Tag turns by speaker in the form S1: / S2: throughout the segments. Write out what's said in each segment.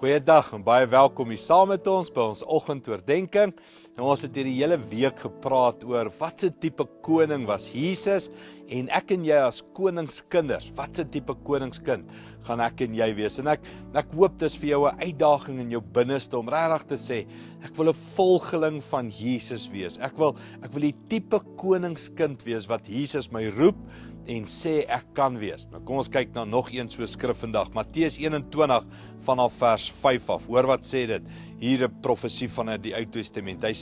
S1: Goeiedag en baie welkom hier saam met ons by ons oggendoordenkings. Nou ons het hierdie hele week gepraat oor watse tipe koning was Jesus en ek en jy as koningskinders, watse tipe koningskind gaan ek en jy wees? En ek hoop dis vir jou 'n uitdaging in jou binneste om regtig te sê, ek wil 'n volgeling van Jesus wees. Ek wil die tipe koningskind wees wat Jesus my roep en sê ek kan wees. Nou kom ons kyk na nog een so skrif vandag, Matteus 21 vanaf vers 5 af. Hoor wat sê dit? Hier 'n profesie van die Ou Testament. Hy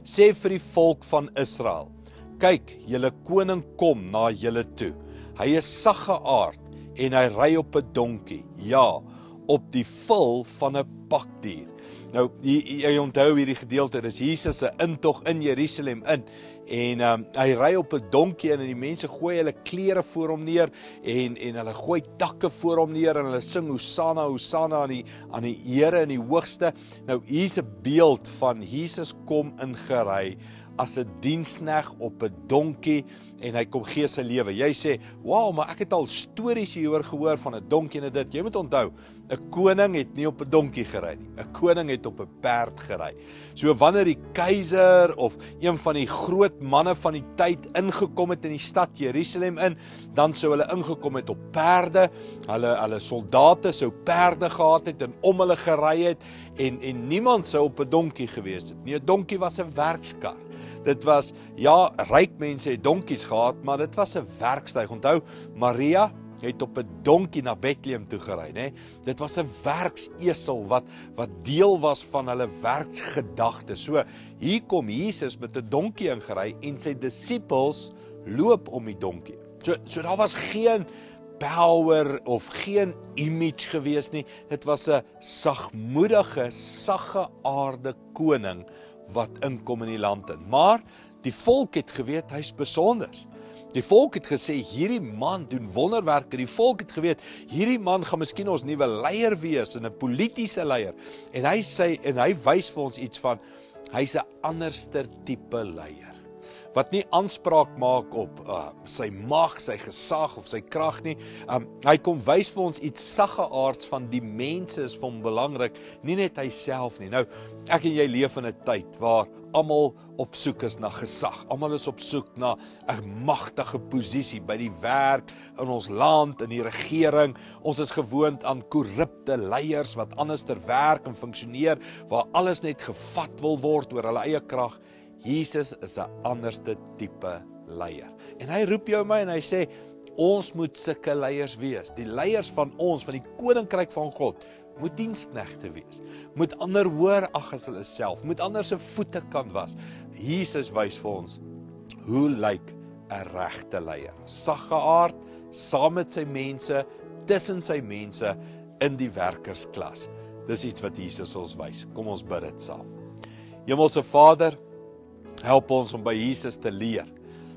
S1: sê vir die volk van Israel: kyk, julle koning kom na julle toe. Hy is saggeaard en hy ry op 'n donkie, ja, op die vel van 'n pakdier. Nou, jy onthou hierdie gedeelte, dis Jesus se intog in Jerusalem in, en hy ry op 'n donkie en die mense gooi hulle klere voor hom neer, en hulle gooi takke voor hom neer, en hulle sing Hosanna, Hosanna aan die Here in die hoogste. Nou, hier's 'n beeld van Jesus kom ingery as 'n diensknegt op 'n donkie, en hy kom gee sy lewe. Jy sê, wow, maar ek het al stories hieroor gehoor van 'n donkie en dit. Jy moet onthou, 'n koning het nie op 'n donkie gery nie. 'n Koning het op 'n perd gery. So wanneer die keiser of een van die groot manne van die tyd ingekom het in die stad Jerusalem in, dan sou hulle ingekom het op perde. Hulle soldate sou perde gehad het en om hulle gery het, en niemand sou op 'n donkie gewees het nie. 'n Donkie was 'n werkskar. Dit was, ja, ryk mense het donkies gehad, maar dit was 'n werkstyg. Onthou, Maria het op 'n donkie na Bethlehem toe gery, né? Dit was 'n werksesel wat deel was van hulle werksgedagte. So, hier kom Jesus met 'n donkie ingery en sy disippels loop om die donkie. So daar was geen power of geen image gewees nie. Dit was 'n sagmoedige, saggeaarde koning wat inkom in die land in. Maar die volk het geweet hy's besonders. Die volk het gesê, hierdie man doen wonderwerke. Die volk het geweet, hierdie man gaan miskien ons nuwe leier wees, en 'n politieke leier. En hy wys vir ons iets van, hy's 'n anderster tipe leier, wat nie aanspraak maak op sy mag, sy gesag of sy krag nie. Hy kom wys vir ons iets saggeaards van die mense is vir hom belangrik, nie net hy self nie. Nou, ek en jy leef in 'n tyd waar almal op soek is na gesag. Almal is op soek na 'n magtige posisie by die werk, in ons land, in die regering. Ons is gewoond aan korrupte leiers wat anderster werk en funksioneer, waar alles net gevat wil word oor hulle eie krag. Jesus is 'n anderste tipe leier. En hy roep jou en my en hy sê, ons moet sulke leiers wees. Die leiers van ons, van die koninkryk van God, moet diensknegte wees. Moet ander hoor ag as hulle self, moet ander se voete kan was. Jesus wys vir ons, hoe lyk 'n regte leier? Saggeaard, saam met sy mense, tussen sy mense, in die werkersklas. Dis iets wat Jesus ons wys. Kom ons bid dit saam. Hemelse Vader, help ons om by Jesus te leer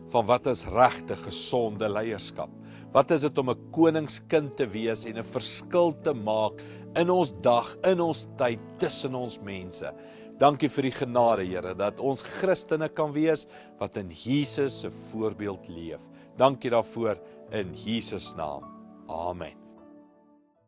S1: van wat is regte, gesonde leierskap. Wat is dit om 'n koningskind te wees en 'n verskil te maak in ons dag, in ons tyd, tussen ons mense. Dankie vir die genade, Here, dat ons Christene kan wees wat in Jesus se voorbeeld leef. Dankie daarvoor in Jesus naam. Amen.